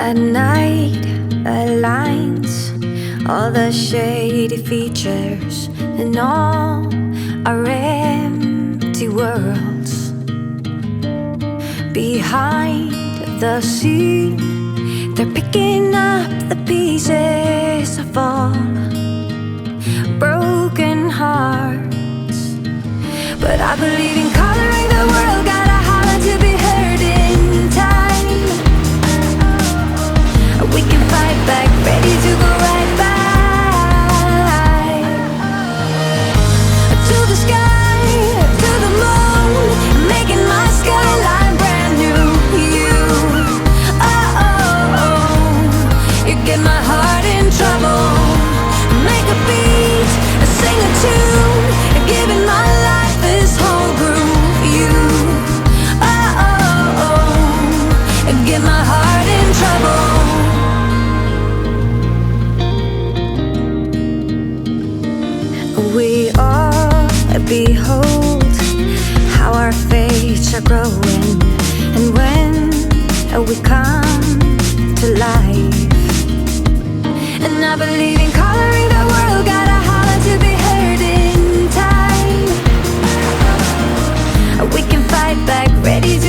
At night, the lines, all the shady features, and all our empty worlds. Behind the scene, they're picking up the pieces of all broken hearts. But I believe in coloring the world, gotta holler to be heard in time. We can fight back, ready to go right back to the sky, to the moon, making my skyline brand new. You get my heart in trouble. Make a beat, sing a tune, giving my life this whole groove. Get my heart in trouble. We all behold how our fates are growing, and when we come to life. And I believe in coloring the world, gotta holler to be heard in time. We can fight back, ready to